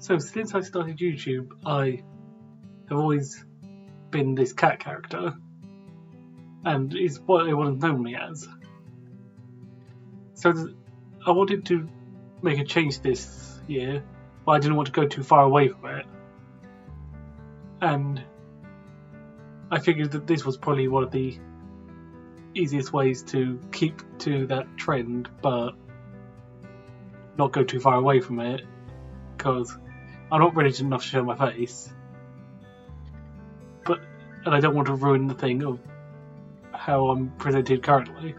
So since I started YouTube, I have always been this cat character, and it's what everyone has known me as. So I wanted to make a change this year, but I didn't want to go too far away from it. And I figured that this was probably one of the easiest ways to keep to that trend, but not go too far away from it, because I'm not ready enough to show my face. And I don't want to ruin the thing of how I'm presented currently.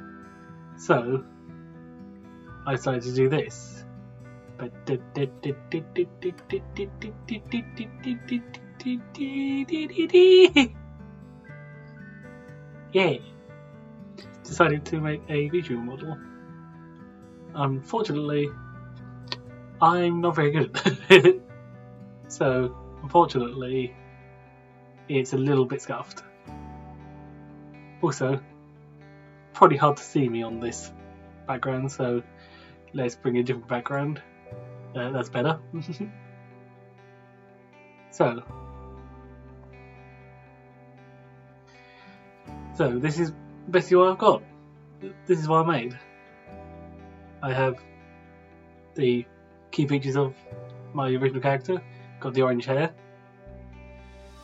So I decided to do this. Yeah. Decided to make a VTuber model. Unfortunately, I'm not very good at it. So, unfortunately, it's a little bit scuffed. Also, probably hard to see me on this background, so let's bring a different background. That's better. So this is basically what I've got. This is what I made. I have the key features of my original character. Got the orange hair.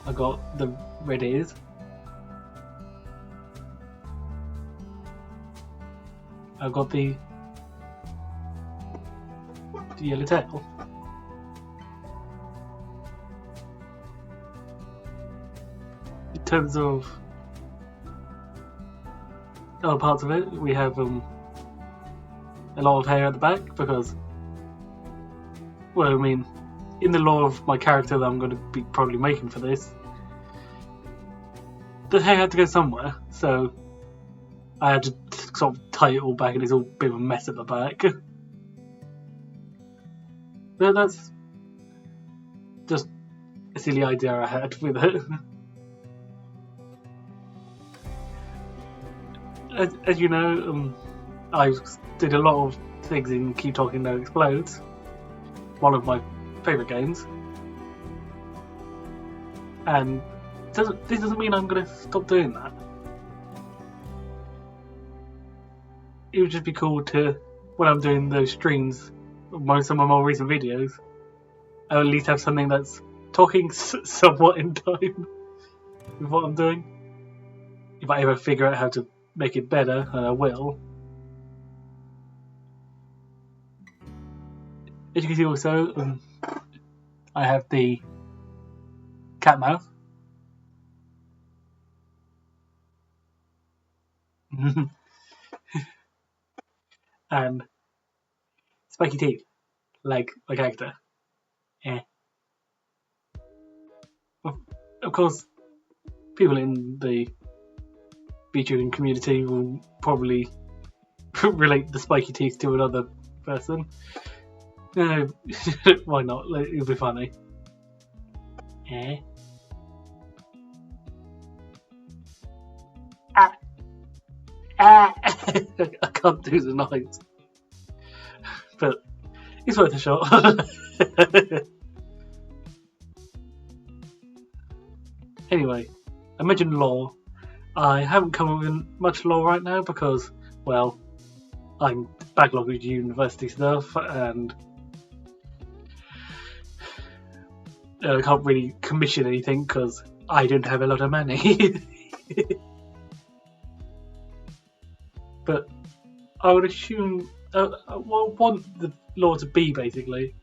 I got the red ears. I've got the yellow tail. In terms of other parts of it, we have a lot of hair at the back because, well, I mean, in the lore of my character that I'm going to be probably making for this, the hair had to go somewhere, so I had to sort of tie it all back, and it's all a bit of a mess at the back. But that's just a silly idea I had with it. As you know, I did a lot of things in Keep Talking No Explodes, one of my favourite games, and this doesn't mean I'm going to stop doing that. It would just be cool to, when I'm doing those streams, some of my more recent videos, I'll at least have something that's talking somewhat in time with what I'm doing. If I ever figure out how to make it better, and I will. As you can see also, I have the cat mouth. And spiky teeth, like my character. Yeah. Of course, people in the VTubing community will probably relate the spiky teeth to another person. Why not? It'll be funny. Yeah. I can't do the noise, but it's worth a shot. Anyway, I mentioned lore. I haven't come up with much lore right now because, well, I'm backlogged with university stuff and I can't really commission anything because I don't have a lot of money. But I would assume what I want the lore to be basically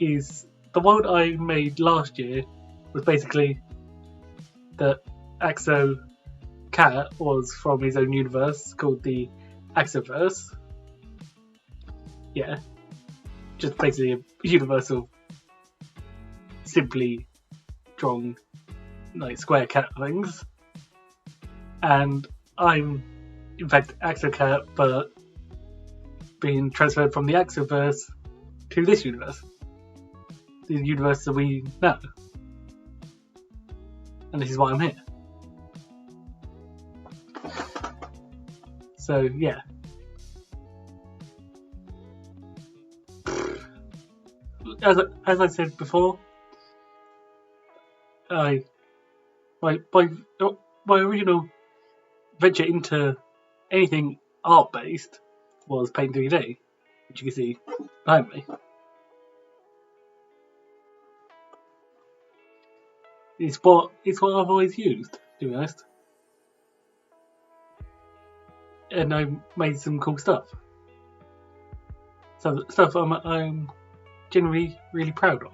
is the one I made last year was basically that Axodeau cat was from his own universe called the Axoverse. Yeah, just basically a universe of simply drawn like square cat things, and I'm in fact Axocat, but being transferred from the Axoverse to this universe, the universe that we know, and this is why I'm here. So yeah, as I said before, my original venture into anything art based was Paint 3D, which you can see behind me. It's what I've always used, to be honest, and I made some cool stuff. So stuff I'm generally really proud of.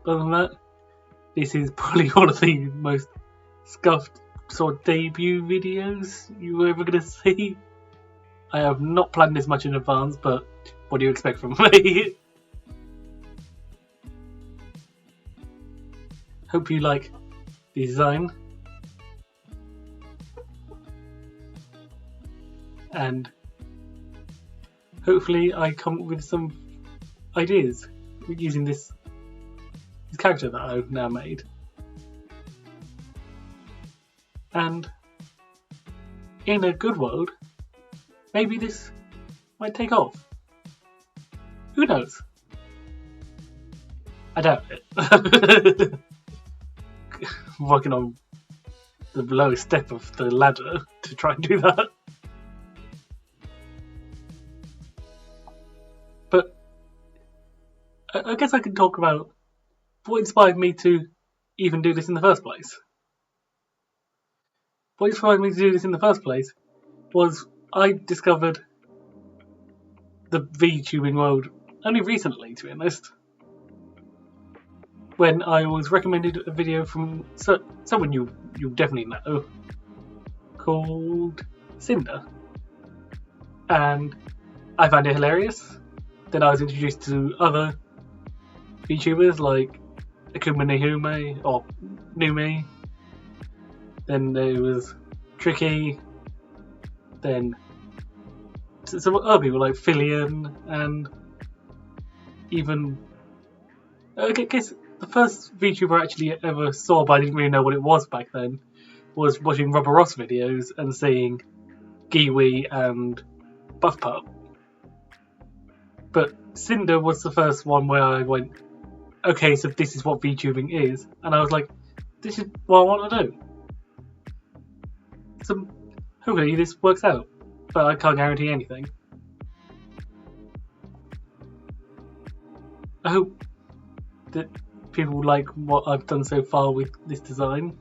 Other than that, this is probably one of the most scuffed sort of debut videos you're ever going to see. I have not planned this much in advance, but what do you expect from me? Hope you like the design. And hopefully I come up with some ideas using this character that I've now made. And in a good world, maybe this might take off. Who knows? I doubt it. I'm working on the lowest step of the ladder to try and do that. But I guess I can talk about what inspired me to even do this in the first place. What inspired me to do this in the first place was I discovered the VTubing world only recently, to be honest. When I was recommended a video from someone you definitely know called Cinder, and I found it hilarious. Then I was introduced to other VTubers like Akuma Nehume or Numi. Then there was Tricky. Then some other people like Filian, and even I guess the first VTuber I actually ever saw, but I didn't really know what it was back then, was watching Rubber Ross videos and seeing Giwi and Buff Pup. But Cinder was the first one where I went, okay, so this is what VTubing is, and I was like, this is what I want to do. So hopefully this works out, but I can't guarantee anything. I hope that people like what I've done so far with this design.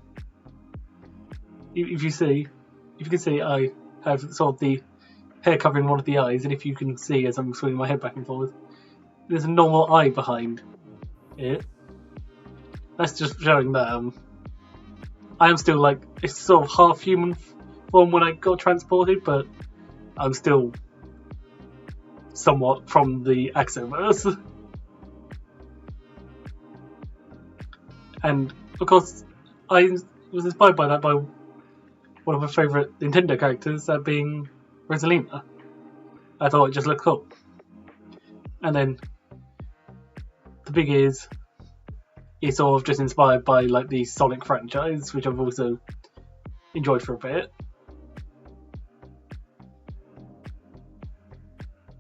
If you can see, I have sort of the hair covering one of the eyes, and if you can see as I'm swinging my head back and forth, there's a normal eye behind it. That's just showing that I am still like it's sort of half human form when I got transported, but I'm still somewhat from the Axoverse. And of course, I was inspired by that by one of my favourite Nintendo characters, that being Rosalina. I thought it just looked cool. And then the big is it's sort of just inspired by like the Sonic franchise, which I've also enjoyed for a bit.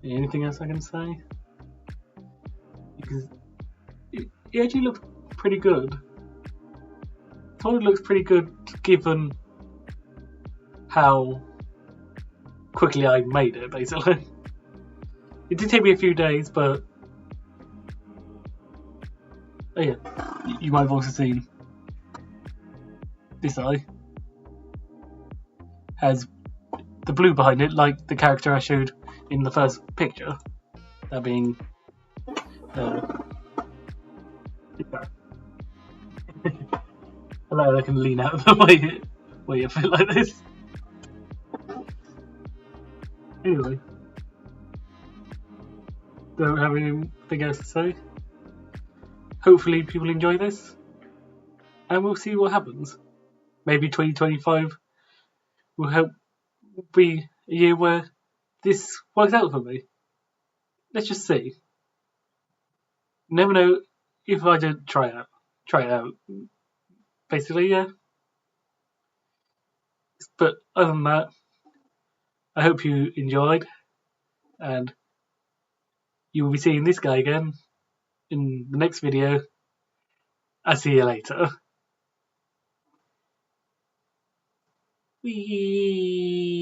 Anything else I can say? Because it actually looks pretty good. I thought it looks pretty good given how quickly I made it, basically. It did take me a few days, but oh yeah, you might have also seen this eye has the blue behind it, like the character I showed in the first picture, that being hello, I can lean out of the way where you feel like this. Anyway, don't have anything else to say. Hopefully people enjoy this, and we'll see what happens. Maybe 2025 will help be a year where this works out for me. Let's just see. Never know if I did try it out. Basically, yeah. But other than that, I hope you enjoyed, and you will be seeing this guy again in the next video. I'll see you later. Whee!